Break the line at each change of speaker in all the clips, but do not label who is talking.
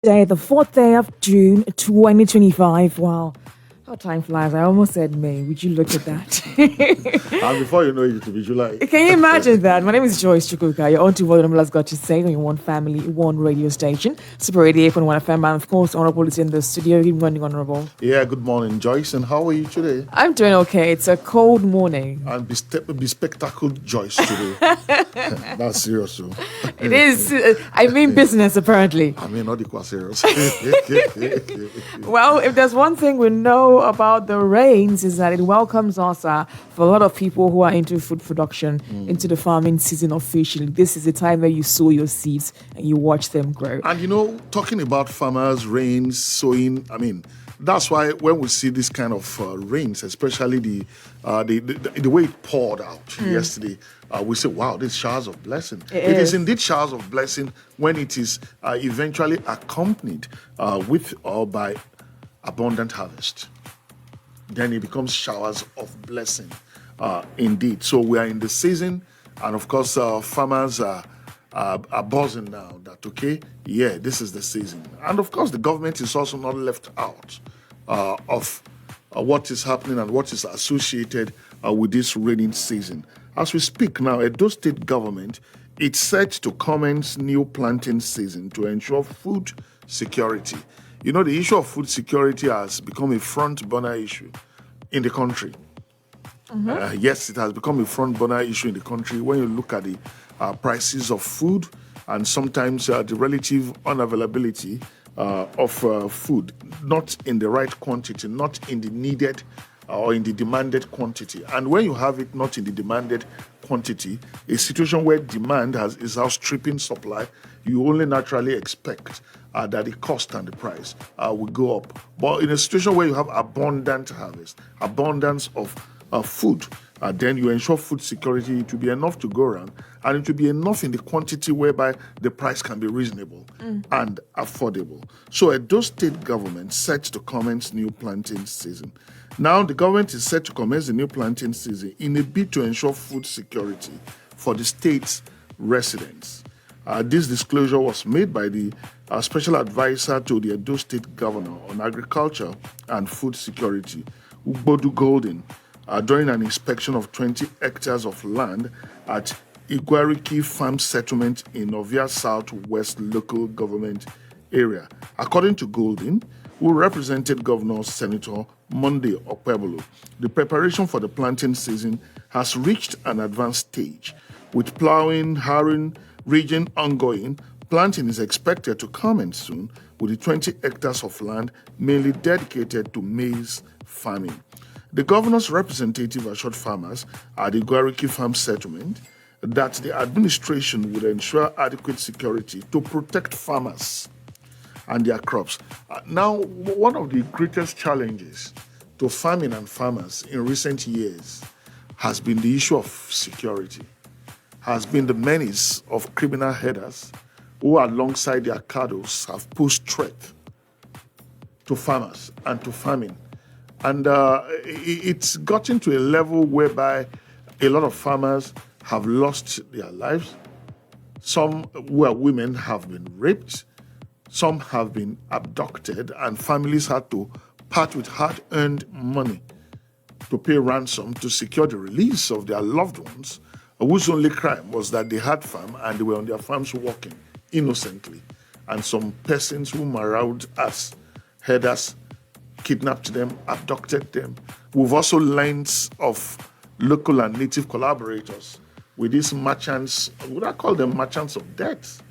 Today, the 4th day of June 2025. Wow, how time flies. I almost said May. Would you look at that?
And before you know it, it'll be July.
Can you imagine that? My name is Joyce Chukuka. You're on to what Honourable Has Got to Say on your One Family, One radio station. Super 88.1 FM. And of course, Honourable is in the studio. Good morning, Honourable.
Yeah, good morning, Joyce. And how are you today?
I'm doing okay. It's a cold morning.
And be spectacled Joyce today. That's serious, too.
It is. I mean business, apparently.
I mean, not equal serious.
Well, if there's one thing we know about the rains is that it welcomes us for a lot of people who are into food production, into the farming season officially. This is the time where you sow your seeds and you watch them grow.
And talking about farmers, rains, sowing, I mean, that's why when we see this kind of rains, especially the way it poured out yesterday, we say, wow, this showers of blessing. It is indeed showers of blessing when it is eventually accompanied with or by abundant harvest. Then it becomes showers of blessing indeed. So we are in the season, and of course, farmers are buzzing now that, okay, yeah, this is the season. And of course, the government is also not left out of what is happening and what is associated with this rainy season. As we speak now, Edo State government, it's set to commence new planting season to ensure food security. The issue of food security has become a front burner issue in the country. Yes, it has become a front burner issue in the country when you look at the prices of food and sometimes the relative unavailability of food, not in the right quantity, not in the needed or in the demanded quantity. And when you have it not in the demanded quantity, a situation where demand is outstripping supply, you only naturally expect that the cost and the price will go up. But in a situation where you have abundant harvest, abundance of food, then you ensure food security to be enough to go around, and it will be enough in the quantity whereby the price can be reasonable and affordable. So Edo State government set to commence new planting season. Now the government is set to commence the new planting season in a bid to ensure food security for the state's residents. This disclosure was made by the special advisor to the Edo State governor on agriculture and food security, Ugbodu Golden, during an inspection of 20 hectares of land at Igwariki Farm Settlement in Ovia Southwest Local Government Area. According to Golden, who represented Governor Senator Monday Okpebolo, the preparation for the planting season has reached an advanced stage. With plowing, harrowing region ongoing, planting is expected to commence soon with the 20 hectares of land mainly dedicated to maize farming. The governor's representative assured farmers at the Igwariki Farm Settlement that the administration would ensure adequate security to protect farmers and their crops. Now, one of the greatest challenges to farming and farmers in recent years has been the issue of security, has been the menace of criminal headers who, alongside their cattle, have posed threat to farmers and to farming. And it's gotten to a level whereby a lot of farmers have lost their lives. Some who are women have been raped. Some have been abducted, and families had to part with hard-earned money to pay ransom to secure the release of their loved ones, whose only crime was that they had farm and they were on their farms working innocently. And some persons who marauded as herders kidnapped them, abducted them. We've also learned of local and native collaborators with these merchants, would I call them merchants of death?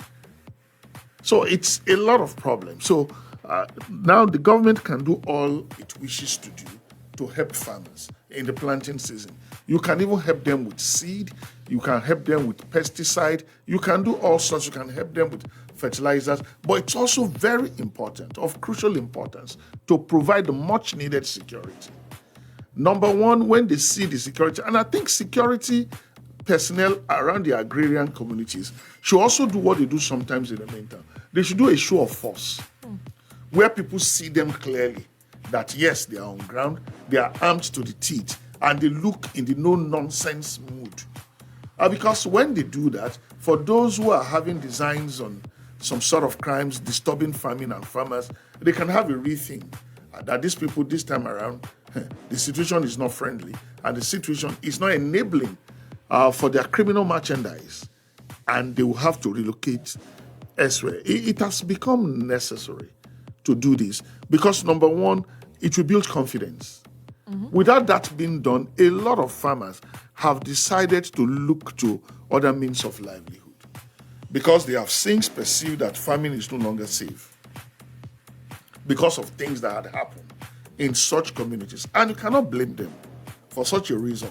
So it's a lot of problems. So now the government can do all it wishes to do to help farmers in the planting season. You can even help them with seed. You can help them with pesticide. You can do all sorts. You can help them with fertilizers. But it's also very important, of crucial importance, to provide the much needed security. Number one, when they see the security, and I think security personnel around the agrarian communities should also do what they do sometimes in the meantime. They should do a show of force where people see them clearly that yes, they are on ground, they are armed to the teeth, and they look in the no-nonsense mood. Because when they do that, for those who are having designs on some sort of crimes disturbing farming and farmers, they can have a rethink that these people this time around, the situation is not friendly and the situation is not enabling for their criminal merchandise, and they will have to relocate elsewhere. It has become necessary to do this because, number one, it will build confidence. Without that being done, a lot of farmers have decided to look to other means of livelihood because they have since perceived that farming is no longer safe because of things that had happened in such communities. And you cannot blame them for such a reason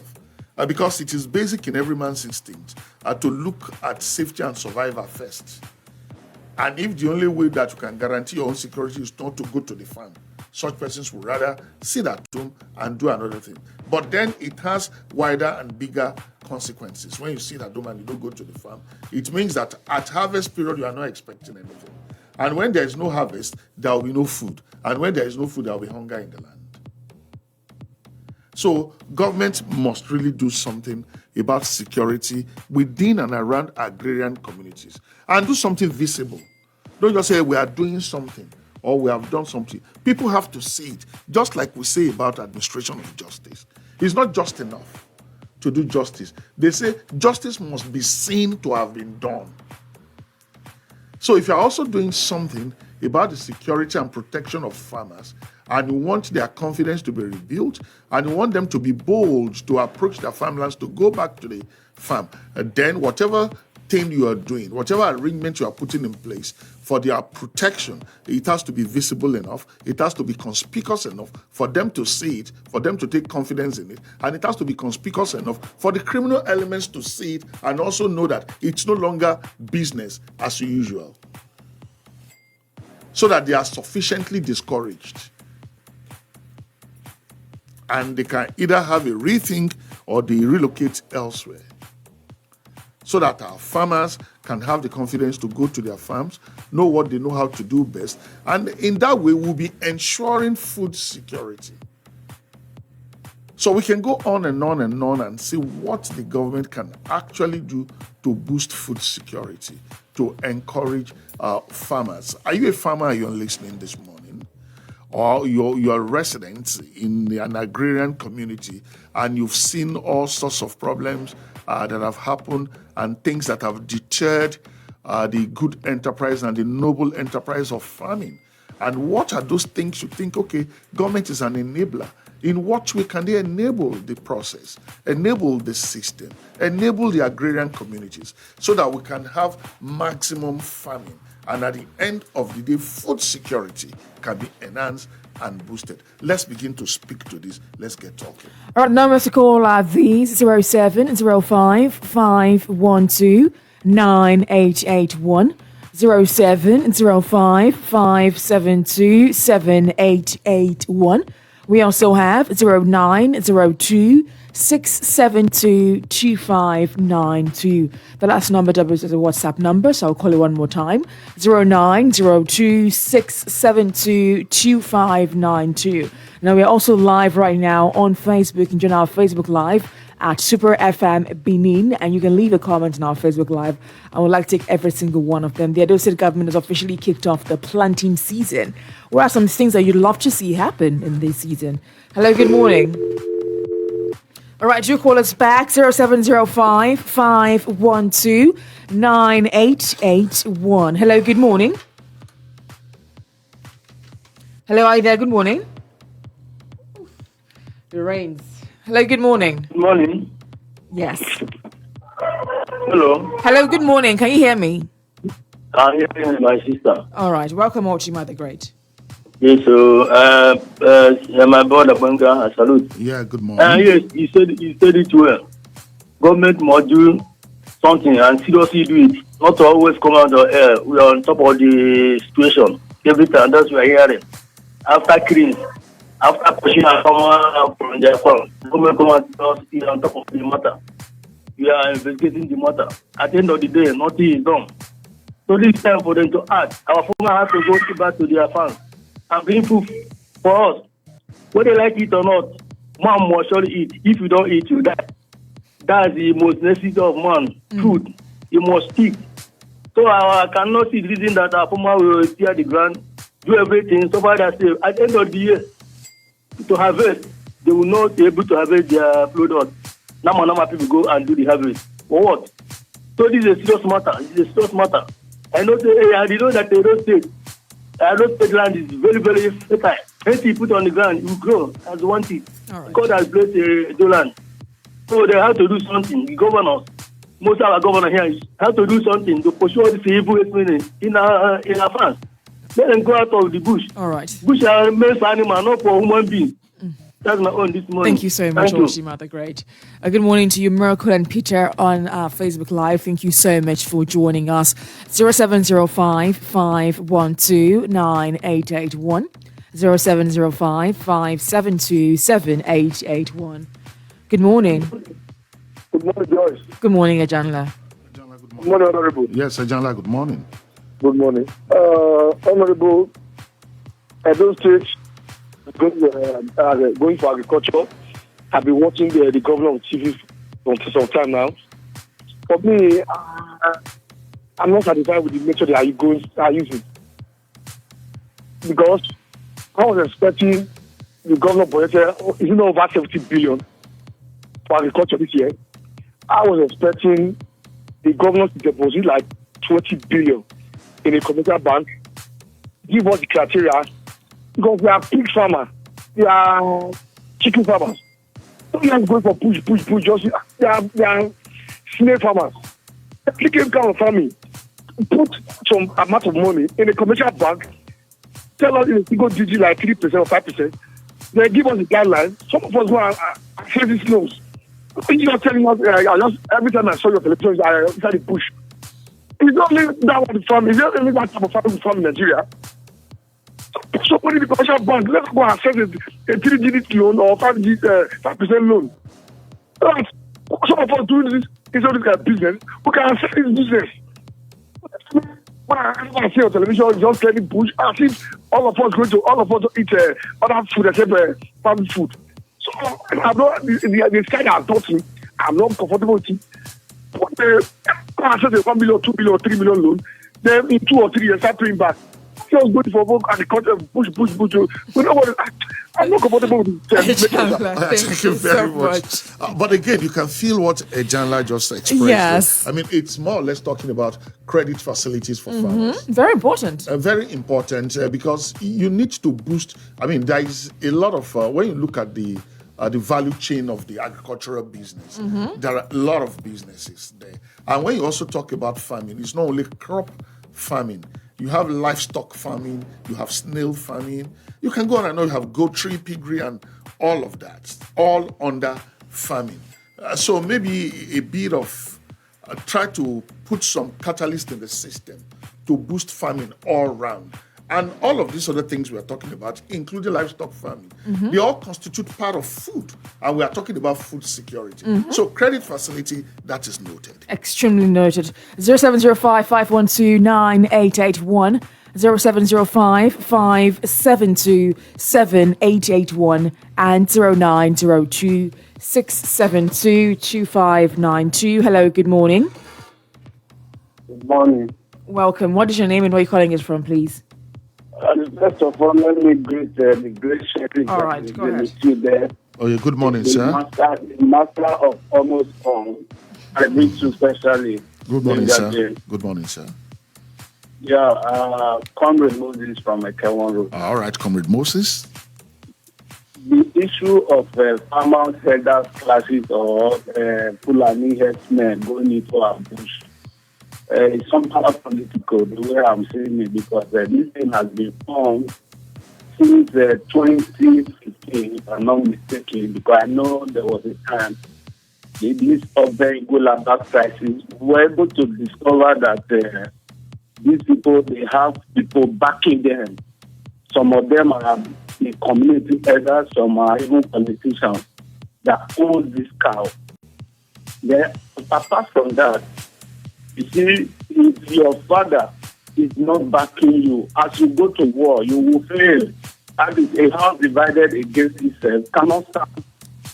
because it is basic in every man's instinct to look at safety and survival first. And if the only way that you can guarantee your own security is not to go to the farm, such persons would rather sit at home and do another thing. But then it has wider and bigger consequences. When you sit at home and you don't go to the farm, it means that at harvest period, you are not expecting anything. And when there is no harvest, there will be no food. And when there is no food, there will be hunger in the land. So government must really do something about security within and around agrarian communities and do something visible. Don't just say we are doing something or we have done something. People have to see it, just like we say about administration of justice. It's not just enough to do justice. They say justice must be seen to have been done. So if you're also doing something about the security and protection of farmers, and you want their confidence to be rebuilt, and you want them to be bold to approach their farmlands, to go back to the farm, and then whatever thing you are doing, whatever arrangement you are putting in place for their protection, it has to be visible enough, it has to be conspicuous enough for them to see it, for them to take confidence in it, and it has to be conspicuous enough for the criminal elements to see it and also know that it's no longer business as usual, so that they are sufficiently discouraged and they can either have a rethink or they relocate elsewhere, so that our farmers can have the confidence to go to their farms, know what they know how to do best, and in that way we'll be ensuring food security. So we can go on and on and on and see what the government can actually do to boost food security, to encourage farmers. Are you a farmer? Are you listening this morning? Or you're residents in an agrarian community and you've seen all sorts of problems that have happened and things that have deterred the good enterprise and the noble enterprise of farming. And what are those things you think, okay, government is an enabler? In what way can they enable the process, enable the system, enable the agrarian communities so that we can have maximum farming? And at the end of the day, food security can be enhanced and boosted. Let's begin to speak to this. Let's get talking.
All right, numbers to call are these: 0705 512 9881, 0705 572 7881. We also have 0902 672 2592. The last number doubles as a WhatsApp number, so I'll call you one more time: 0902 672 2592. Now we're also live right now on Facebook. You can join our Facebook Live at Super FM Benin, and you can leave a comment on our Facebook Live. I would like to take every single one of them. The Edo State government has officially kicked off the planting season. What are some things that you'd love to see happen in this season? Hello, good morning. All right, do call us back, 0705 512 9881. Hello, good morning. Hello, are you there? Good morning. The rains. Hello, good morning.
Good morning.
Yes.
Hello.
Hello, good morning. Can you hear me?
I'm hearing my sister.
All right, welcome, Ochima the Great.
Yes, so my brother Banga, I salute.
Yeah, good morning.
Yes, you said it well. Government must do something and seriously do it. Not to always come out of air. We are on top of the situation. Every time that's what we are hearing. After clean, after pushing someone from their farm, government come and tell us is on top of the matter. We are investigating the matter. At the end of the day, nothing is done. So this time for them to act. Our farmer has to go back to their farms and bring food for us. Whether they like it or not, man must surely eat. If you don't eat, you die. That's the most necessity of man, food. You must eat. So I cannot see the reason that our farmer will tear the ground, do everything, so far that at the end of the year, to harvest, they will not be able to harvest their product. Now people go and do the harvest. For what? So this is a serious matter. It's a serious matter. I know that the state land is very, very fertile. Anything you put on the ground, you grow as one thing. Right. God has blessed the land. So they have to do something. The governors, most of our governors here, have to do something to pursue all this evil in our France. Let them go out of the bush.
All right.
Bush are meant for animal, not for human beings. That's my own this morning.
Thank you so much, Oshima the Great. Good morning to you, Miracle and Peter on Facebook Live. Thank you so much for joining us. 0705 512 9881. 0705 572 7881. Good morning.
Good morning, Joyce.
Good morning, Ajanla.
Good morning, Honourable.
Yes, Ajanla, good morning.
Good morning. Honourable, Edo State going for agriculture. I've been watching the governor of TV for some time now. For me, I'm not satisfied with the method they are using. Because I was expecting the governor budgeted, is it not over 70 billion for agriculture this year? I was expecting the governor to deposit like 20 billion in a commercial bank, give us the criteria, because we are pig farmers, we are chicken farmers. So we are going for push, just they are snake farmers. Applicant kind of farming, put some amount of money in a commercial bank, tell us in a single digit like 3% or 5%, they give us the guidelines. Some of us who are accessing loans. You are telling us, every time I saw your television, I started to push. It's not only that one farm, it's not only that type of farm in Nigeria. So put in the commercial bank, let's go access a 3-digit loan or 5% loan. Some of us doing this, it's all this kind of business. We can access this business. When I see on television, just letting push, I see all of us eat other food except farm food. So I'm not, the sky that taught me, I'm not comfortable with it. But access a 1 million, 2 million, 3 million loan, then in 2 or 3 years, start paying back. Just going for work and push. But you know what? I'm not comfortable with it.
Thank you very much. But again, you can feel what Janla just expressed.
Yes.
I mean, it's more or less talking about credit facilities for farmers.
Very important.
Very important because you need to boost. I mean, there is a lot of, when you look at the value chain of the agricultural business, there are a lot of businesses there. And when you also talk about farming, it's not only crop farming. You have livestock farming, you have snail farming. You can go on and know you have goatry, piggery, and all of that, all under farming. So maybe a bit of try to put some catalyst in the system to boost farming all around. And all of these other things we are talking about, including livestock farming, they all constitute part of food. And we are talking about food security. So credit facility, that is noted.
Extremely noted. 0705 512 9881. 0705 572 7881 and 0902 672 2592. Hello, good morning.
Good morning.
Welcome. What is your name and where are you calling us from, please?
First of all, let me greet the great shepherd.
All right, go ahead.
There.
Oh, yeah, good morning, sir.
The master of almost all. I greet you specially.
Good morning, sir. Good morning, sir.
Yeah, Comrade Moses from Ekewon Road.
All right, Comrade Moses.
The issue of farmers, herders, classes, or Fulani herdsmen going into our bush is somehow political, the way I'm saying it, because this thing has been formed since 2015, if I'm not mistaken, because I know there was a time in this urban Ebola back crisis, we were able to discover that these people, they have people backing them. Some of them are the community elders, some are even politicians that own this cow. Then, apart from that, you see, if your father is not backing you, as you go to war, you will fail. That is a house divided against itself cannot stand.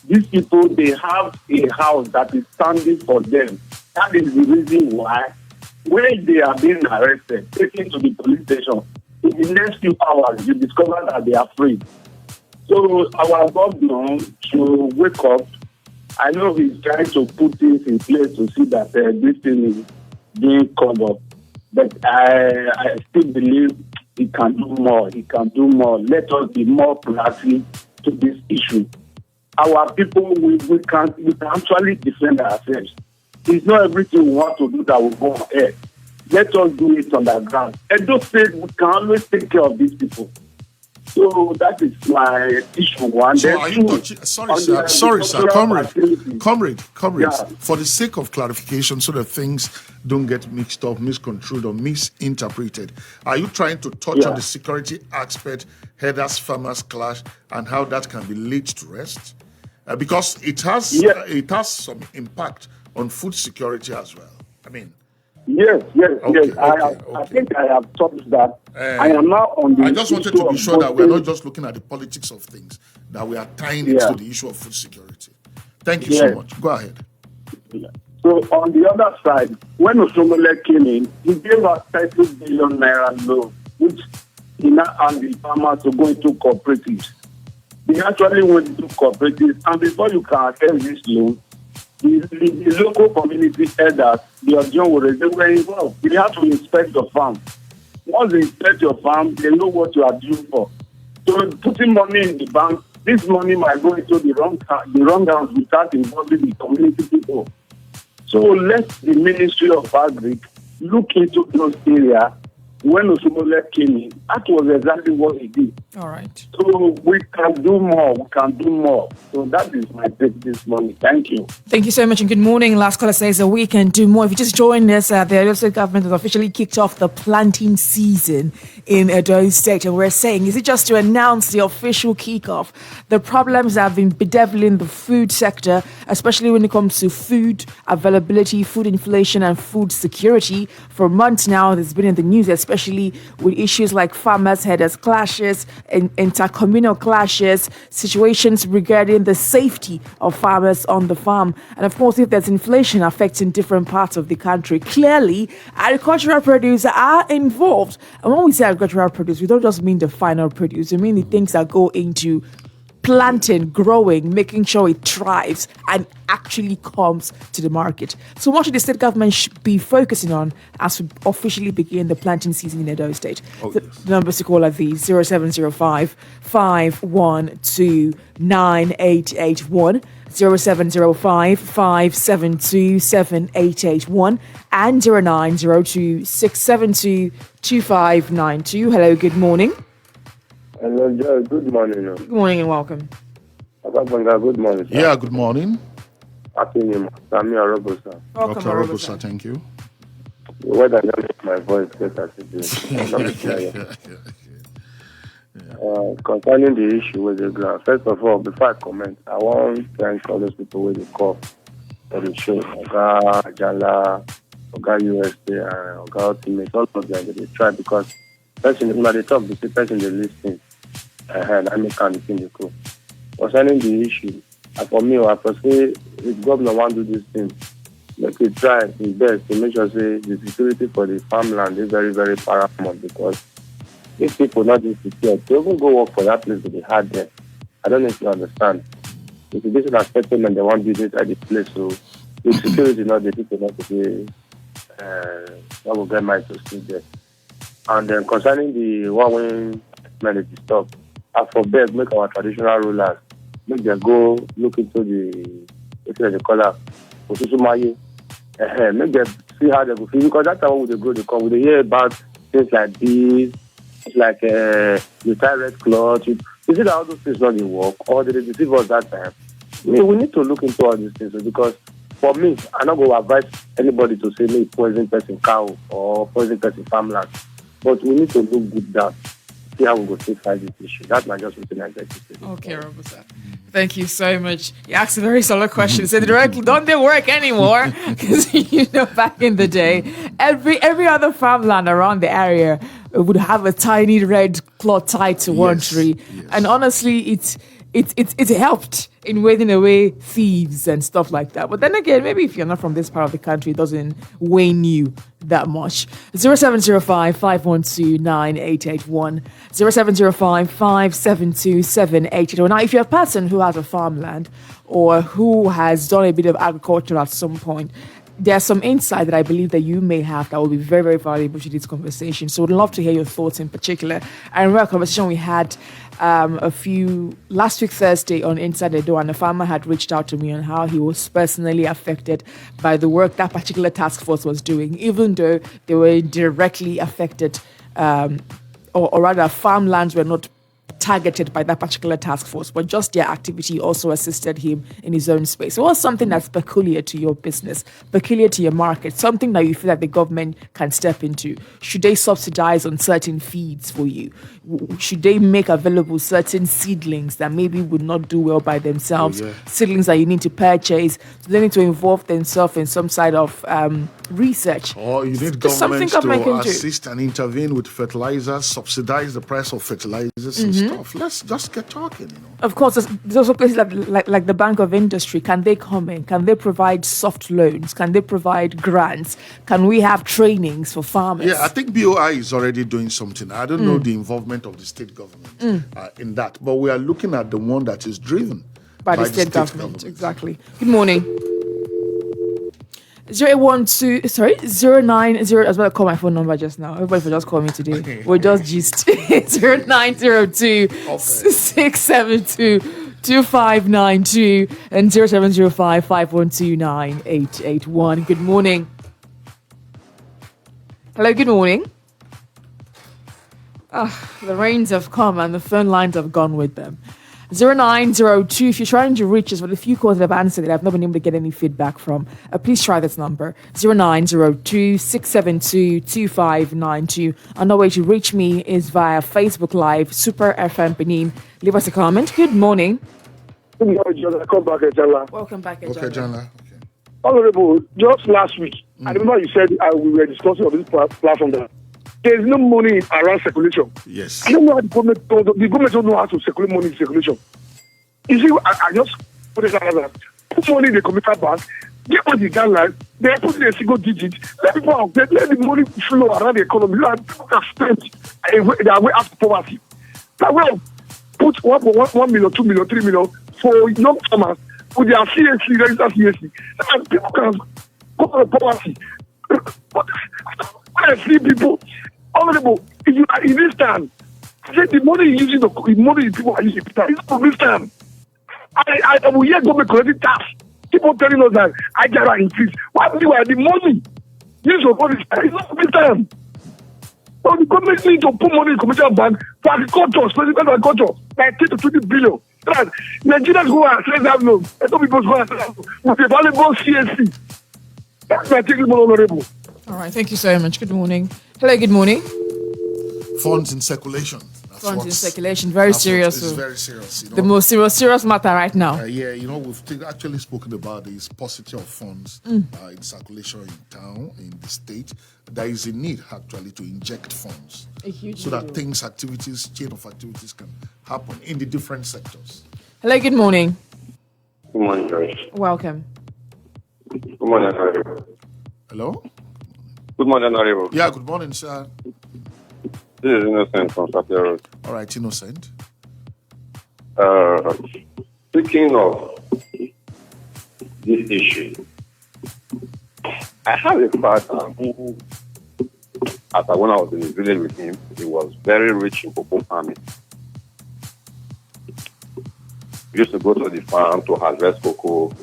These people, they have a house that is standing for them. That is the reason why
when they are being arrested, taken to the police station, in the next few hours, you discover that they are free. So our governor should wake up. I know he's trying to put things in place to see that this thing is being covered. But I still believe he can do more. He can do more. Let us be more proactive to this issue. Our people, we can actually defend ourselves. It's not everything we want to do that will go ahead. Let us do it on the ground. Edo State, we can always take care of these people. So that is my issue one.
So are you touching? Sorry, sir. Comrade.
Yeah.
For the sake of clarification, so that things don't get mixed up, misconstrued, or misinterpreted, are you trying to touch on the security aspect, herders-farmers clash, and how that can be laid to rest? Because it has some impact on food security as well. I mean.
Yes. I think I have touched that. I am now on the.
I just wanted to be sure that we're not just looking at the politics of things, that we are tying it to the issue of food security. Thank you so much. Go ahead.
So on the other side, when Osomole came in, he gave us 30 billion naira loan, which he now and the farmers to go into cooperatives. They actually went into cooperatives, and before you can access this loan, the local community elders, the Ojon, they were involved. They have to inspect your farm. Once they inspect your farm, they know what you are due for. So putting money in the bank, this money might go into the wrong hands without involving the community people. So let the Ministry of Agri look into those areas. When Osumole came in, that was exactly what he did.
All right.
So we can do more. So that is my take this morning. Thank you.
Thank you so much and good morning. Last caller says that we can do more. If you just joined us, the Edo State government has officially kicked off the planting season in Edo State. And we're saying, is it just to announce the official kickoff? The problems that have been bedeviling the food sector, especially when it comes to food availability, food inflation and food security. For months now, there's been in the news, especially with issues like farmers' herders clashes, intercommunal clashes, situations regarding the safety of farmers on the farm. And of course, if there's inflation affecting different parts of the country, clearly agricultural produce are involved. And when we say agricultural produce, we don't just mean the final produce, we mean the things that go into planting, growing, making sure it thrives and actually comes to the market. So what should the state government be focusing on as we officially begin the planting season in Edo State? The numbers to call are these: 0705 512 9881, 0705 572 7881, and 0902 672 2592. Hello, good morning.
Hello, Joe. Good morning.
Good morning and welcome.
Good morning, sir.
Yeah, good morning.
Happy New Year. I'm Honourable, sir.
Welcome,
Dr.
Honourable,
Robusta, thank you.
The weather doesn't make my voice get as it is. Concerning the issue with the ground, first of all, before I comment, I want to thank all those people with the call for the show. Oga Ajala, Oga USA, and Oga Ultimate, all of them, they try because person, when they talk, the person they listen. And I make kind of thing they go. Concerning the issue, for me, I say if government want to do this thing, let it try his best to make sure say the security for the farmland is very, very paramount because if people not just secure, they even go work for that place that they had there. I don't know if you understand. If this is a settlement, they want business at the place, so if security not the people not to be that will get my to stay there. And then concerning the one when stop, I forbid make our traditional rulers make them go look into the they call it Osusumaye. Make them see how they go feel because that's how they grow. They come. We hear about things like this, it's like the tie red cloth. You see that all those things not in work or they deceive us that time. We need to look into all these things because for me, I'm not going to advise anybody to say me poison person cow or poison person farmland. But we need to look good down, see how we go to fight this issue. That's my just something I get to say.
Okay, Robusta. Thank you so much. You asked a very solid question. Said directly, don't they work anymore? Because back in the day, every other farmland around the area would have a tiny red cloth tied to one tree.
Yes.
And honestly, it helped in warding away thieves and stuff like that. But then again, maybe if you're not from this part of the country, it doesn't wane you that much. 0705 512 9881 0705 572 7881. Now, if you're a person who has a farmland or who has done a bit of agriculture at some point, there's some insight that I believe that you may have that will be very, very valuable to this conversation. So, would love to hear your thoughts in particular. I remember a conversation we had last week Thursday on Inside the Door, and a farmer had reached out to me on how he was personally affected by the work that particular task force was doing, even though they were directly affected, or rather, farmlands were not targeted by that particular task force, but just their activity also assisted him in his own space. It was something that's peculiar to your business, peculiar to your market, something that you feel that the government can step into. Should they subsidize on certain feeds for you? Should they make available certain seedlings that maybe would not do well by themselves, seedlings that you need to purchase? So they need to involve themselves in some side of research.
Or you need government to assist and intervene with fertilizers, subsidize the price of fertilizers and stuff. Let's just get talking,
Of course, there's also places like the Bank of Industry. Can they come in? Can they provide soft loans? Can they provide grants? Can we have trainings for farmers?
Yeah, I think BOI is already doing something. I don't know the involvement of the state government in that, but we are looking at the one that is driven
by the state government. Exactly. Good morning. 090. I was about to call my phone number just now. Everybody just call me today. We're just gist. 0902 672 2592 and 0705 512 9881. Good morning. Hello, good morning. The rains have come and the phone lines have gone with them. 0902, if you're trying to reach us, but a few calls that I've answered that I've not been able to get any feedback from, please try this number, 0902 672 2592. Another way to reach me is via Facebook Live, Super FM Benin. Leave us a comment. Good morning.
Good morning, Come back, Ejala.
Welcome back, Ejala.
Okay, Jana. Okay.
Honourable, just last week, I remember you said we were discussing on this platform that there is no money around circulation.
Yes.
I don't know how the government don't know how to circulate money in circulation. You see, I just put it like that. Put money in the commercial bank, get money guidelines, they put in a single digit, let people out there, let the money flow around the economy. Let people can spend their way out of poverty. That will put 1 million, 2 million, 3 million for young farmers with their CAC, registered CAC. And people can go to poverty. But when I see people, Honourable, if you are in this time, I said the money you're using, the money people are using, it's not from this time. I will hear government collecting tax. People telling us that I get an increase. Why do you have the money? Use your money, it's not from this time. So the government needs to put money in the commercial bank for agriculture, specifically agriculture, like 10 to 20 billion. Right. Nigerians go and say that loan. And some people go and say that with a valuable CSC. That's my take, Honourable.
All right, thank you so much. Good morning. Hello, good morning.
Funds in circulation.
Funds in circulation, very serious.
It's very serious.
The most serious matter right now.
We've actually spoken about this paucity of funds in circulation in town, in the state. There is a need actually to inject funds so that chain of activities can happen in the different sectors.
Hello, good morning.
Good morning, Joyce.
Welcome.
Good morning, Honourable.
Hello?
Good morning, Honourable.
Yeah, good morning, sir.
This is Innocent from Sapia Road.
All right, Innocent.
Speaking of this issue, I have a father who, when I was in the village with him, he was very rich in cocoa farming. We used to go to the farm to harvest cocoa,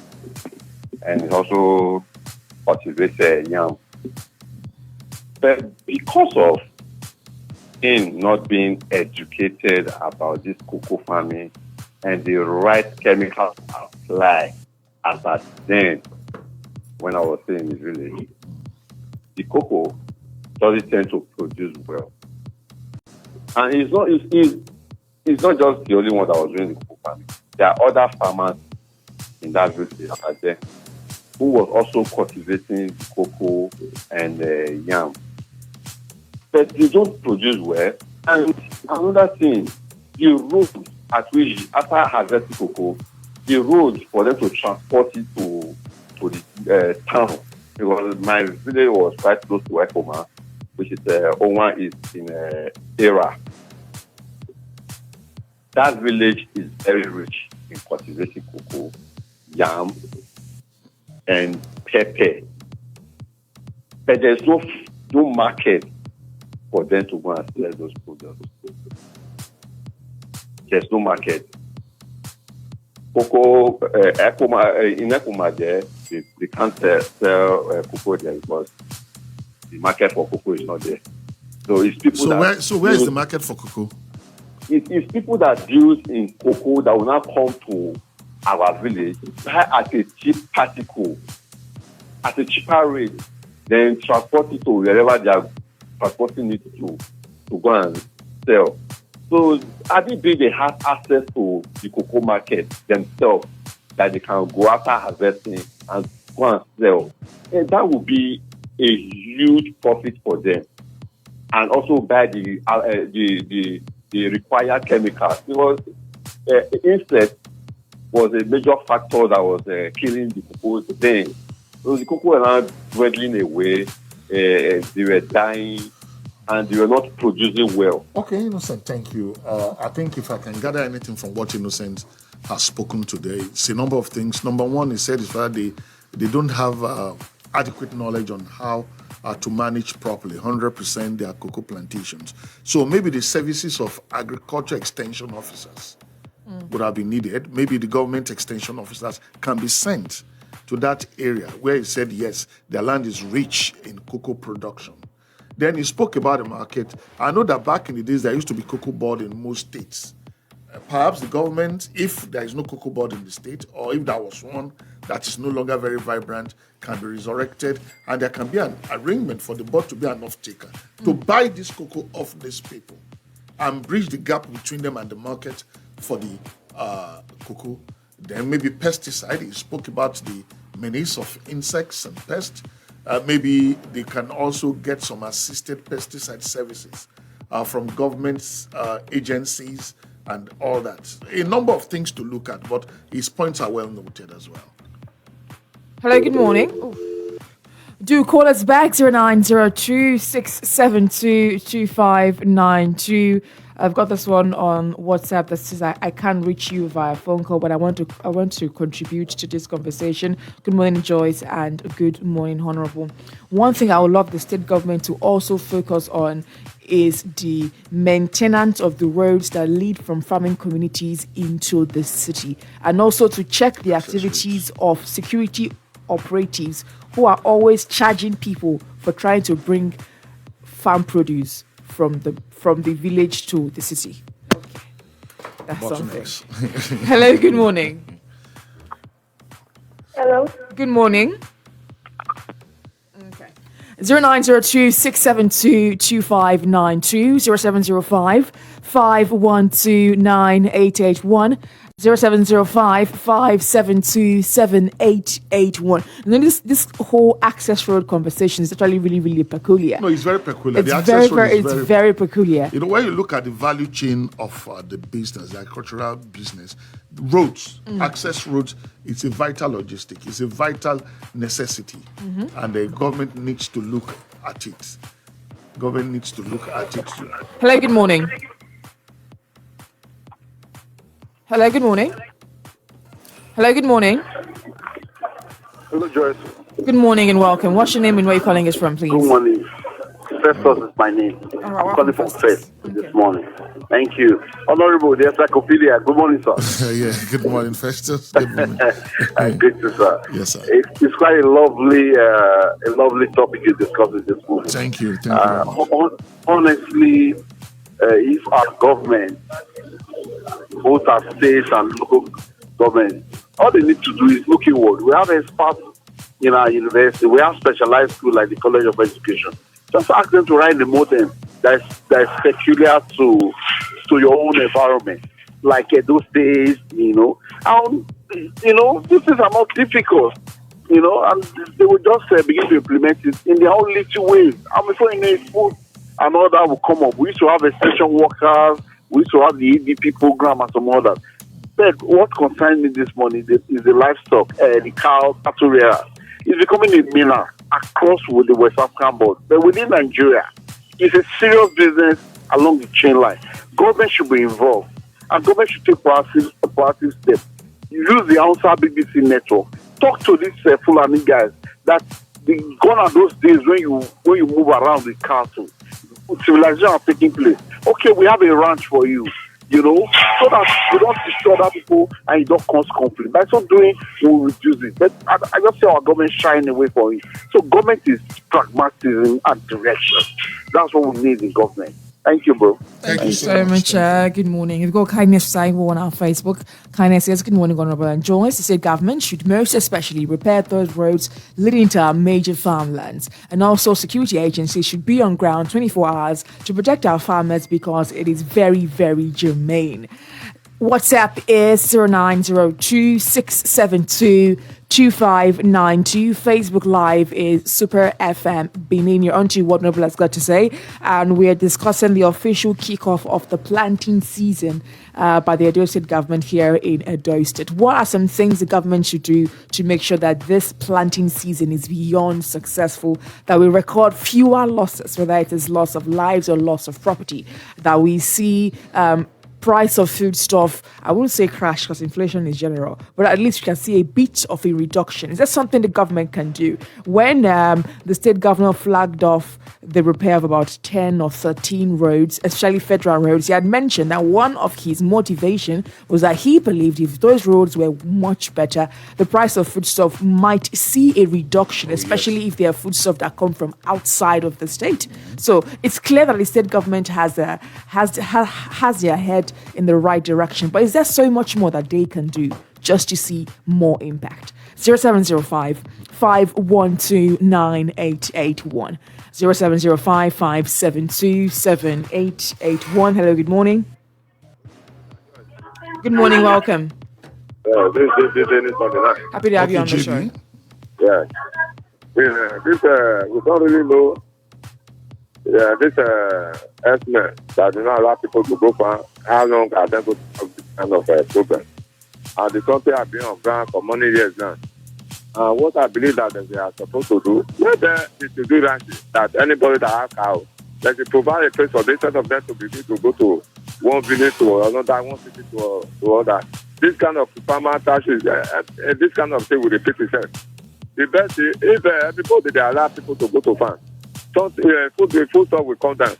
and he also cultivates yam. But because of him not being educated about this cocoa farming and the right chemicals applied as at then, when I was still in the village, the cocoa doesn't tend to produce well. And it's not just the only one that was doing the cocoa farming. There are other farmers in that village out there who was also cultivating cocoa and yam. But they don't produce well. And another thing, the road
at which after harvesting cocoa, the road for them to transport it to the town, because my village was quite close to Ekoma, which is Owan is in Era. That village is very rich in cultivating cocoa, yam, and pepper. But there's no market for them to go and sell those products. There's no market. Cocoa, in Ekoma there, they can't sell cocoa there because the market for cocoa is not there. So it's people
where is the market for cocoa?
It's people that deal in cocoa that will now come to our village, buy at a cheap particle, at a cheaper rate, then transport it to wherever they are transporting it to go and sell. So Adibi, they have access to the cocoa market themselves that they can go after harvesting and go and sell. And that would be a huge profit for them. And also buy the required chemicals, because insect was a major factor that was killing the cocoa then. So the cocoa were now dwindling away, they were dying, and they were not producing well.
Okay, Innocent, thank you. I think if I can gather anything from what Innocent has spoken today, it's a number of things. Number one, he said is that they don't have adequate knowledge on how to manage properly 100% their cocoa plantations. So maybe the services of agriculture extension officers would have been needed. Maybe the government extension officers can be sent to that area where he said, yes, their land is rich in cocoa production. Then he spoke about the market. I know that back in the days, there used to be cocoa board in most states. Perhaps the government, if there is no cocoa board in the state, or if there was one that is no longer very vibrant, can be resurrected, and there can be an arrangement for the board to be an off-taker to buy this cocoa off these people and bridge the gap between them and the market for the cocoa. Then maybe pesticide. He spoke about the menace of insects and pests. Maybe they can also get some assisted pesticide services from government agencies and all that. A number of things to look at, but his points are well noted as well.
Hello, good morning. Ooh. Do call us back 0902-672-2592. I've got this one on WhatsApp that says I can't reach you via phone call, but I want to contribute to this conversation. Good morning, Joyce, and good morning, Honourable. One thing I would love the state government to also focus on is the maintenance of the roads that lead from farming communities into the city, and also to check the activities of security operatives who are always charging people for trying to bring farm produce from the village to the city. Okay, that's something. Hello, good morning.
Hello.
Good morning. Okay. 0902-672-2592, 0705-512-9881, 0705-572-7881. And then this whole access road conversation is actually really, really peculiar.
No, it's very peculiar.
It's very peculiar.
You know, when you look at the value chain of the business, the agricultural business, roads, access roads, it's a vital logistic. It's a vital necessity. And the government needs to look at it. Government needs to look at it.
Hello, good morning. Hello, good morning. Hello, good morning.
Hello, Joyce.
Good morning and welcome. What's your name and where you're calling us from, please?
Good morning. Festus is my name.
All right,
I'm calling from
Festus.
Fest this morning. Thank you. Honourable, there's Psychophilia. Good morning, sir.
Yeah, good morning, Festus. Good morning.
Good to sir.
Yes, sir.
It's quite a lovely topic you discussed this morning.
Thank you. Thank you very much.
Honestly, if our government, both our states and local government, all they need to do is look inward. We have experts in our university. We have specialized schools like the College of Education. Just ask them to write the modem that's peculiar to your own environment, like those days, these things are not difficult, and they will just begin to implement it in their own little ways. And before you know it, food and all that will come up. We used to have extension workers, We used to have the EDP program and some others. But what concerns me this morning is the livestock, the cow, cattle rearer. It's becoming a miller across with the West African board. But within Nigeria, it's a serious business along the chain line. Government should be involved, and government should take proactive steps. Use the Hausa BBC network. Talk to these Fulani guys that gone are those days when you move around with cattle. Civilization are taking place. Okay, we have a ranch for you, so that you don't destroy other people and you don't cause conflict. By so doing, we'll reduce it. But I just see our government shying away from it. So government is pragmatism and direction. That's what we need in government. Thank you, bro.
Thank you so much. Good morning. We've got Kindness saying on our Facebook. Kindness says, good morning, Honourable and Joyce. The state government should most especially repair those roads leading to our major farmlands. And also security agencies should be on ground 24 hours to protect our farmers because it is very, very germane. WhatsApp is 0902 672 2592. Facebook Live is Super FM Benin. You're on to what Honourable has got to say. And we are discussing the official kickoff of the planting season by the Edo State government here in Edo State. What are some things the government should do to make sure that this planting season is beyond successful, that we record fewer losses, whether it is loss of lives or loss of property, that we see price of foodstuff, I wouldn't say crash because inflation is general, but at least we can see a bit of a reduction. Is that something the government can do? When the state governor flagged off the repair of about 10 or 13 roads, especially federal roads, he had mentioned that one of his motivation was that he believed if those roads were much better, the price of foodstuff might see a reduction, especially if they are foodstuff that come from outside of the state. So it's clear that the state government has their head in the right direction, but is there so much more that they can do just to see more impact? 0705 512 9881 0705 572 7881. Hello, good morning. Good morning, welcome.
This is on the line.
Happy to have you on the show.
Yeah. We don't really know. Yeah, this estimate that do not allow people to go for how long are they going to have this kind of problem? And the country have been on ground for many years now. What I believe that they are supposed to do, is to do that anybody that has cows, they should provide a place for them instead of them to be able to go to one village to another, one city to another. This kind of farmer taxes, this kind of thing will repeat itself. The best is if everybody they allow people to go to farm, food stuff will come down.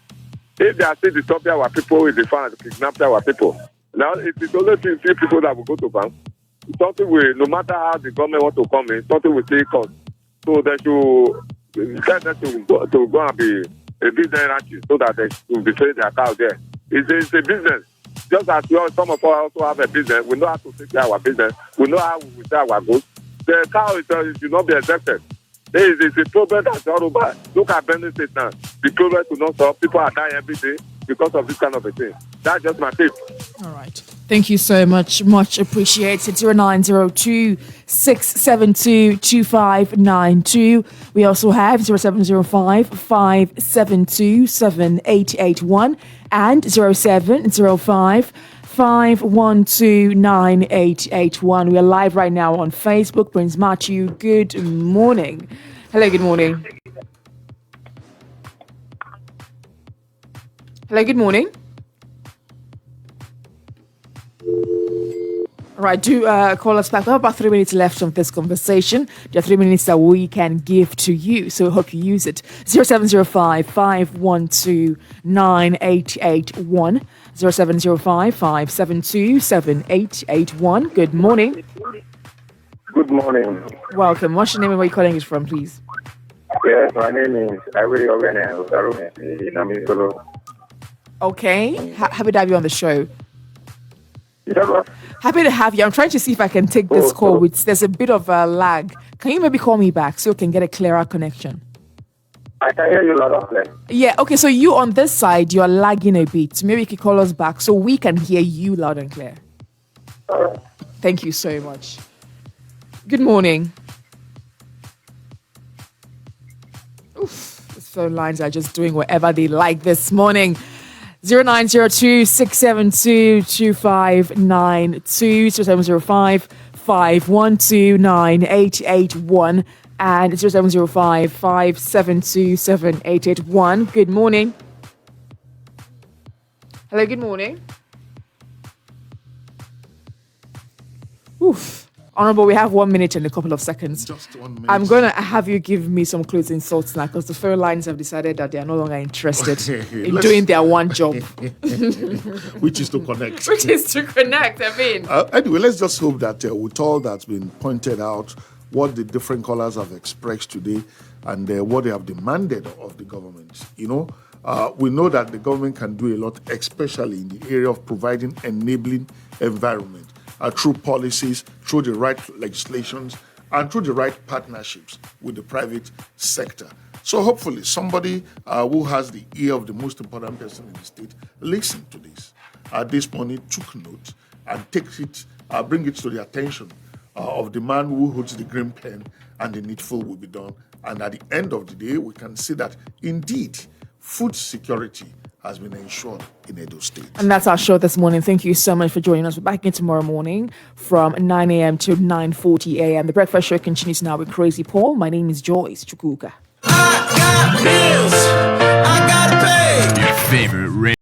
If they are still disturbing our people in the farm, kidnapping our people. Now it is only few people that will go to farm. Something will, no matter how the government want to come in, something will still cost. So they should get them to go and be a business ranches so that they will be trading their cows there. It's a business. Just as some of us also have a business, we know how to take care of our business. We know how we sell our goods. The cow should not be exempted. There is a problem that's all over. Look at Benin State now. The problem to not solve. People are dying every day because of this kind of a thing. That's just my tip.
All right. Thank you so much. Much appreciated. 0902 672 2592. We also have 0705 572 7881 and 0705 512 9881. We are live right now on Facebook. Prince Matthew, good morning. Hello, good morning. Hello, good morning. All right, do call us back. We have about 3 minutes left of this conversation. There are 3 minutes that we can give to you, so we hope you use it. 0705 512 9881. 0705 572 7881. Good morning.
Good morning.
Welcome. What's your name and where are you calling us from, please?
Yes, my name is Ivory Ogene.
Okay. Happy to have you on the show.
Yeah,
Happy to have you. I'm trying to see if I can take this call. There's a bit of a lag. Can you maybe call me back so we can get a clearer connection?
I can hear you loud and clear.
Yeah, okay, so you on this side, you're lagging a bit. Maybe you can call us back so we can hear you loud and clear.
All right.
Thank you so much. Good morning. Oof, these phone lines are just doing whatever they like this morning. 0902 672 2592, 0705 512 9881, and 0705 572 7881. Good morning. Hello, good morning. Oof. Honourable, we have 1 minute and a couple of seconds.
Just 1 minute.
I'm going to have you give me some closing thoughts now, because the phone lines have decided that they are no longer interested in doing their one job.
Which is to connect.
Which is to connect, I mean.
Anyway, let's just hope that with all that's been pointed out, what the different callers have expressed today, and what they have demanded of the government, we know that the government can do a lot, especially in the area of providing enabling environment. Through policies, through the right legislations, and through the right partnerships with the private sector. So hopefully somebody who has the ear of the most important person in the state listened to this. This morning took note and bring it to the attention of the man who holds the green pen, and the needful will be done. And at the end of the day, we can see that indeed food security has been ensured in Edo State.
And that's our show this morning. Thank you so much for joining us. We're back again tomorrow morning from 9 a.m. to 9:40 a.m. The breakfast show continues now with Crazy Paul. My name is Joyce Chukuka.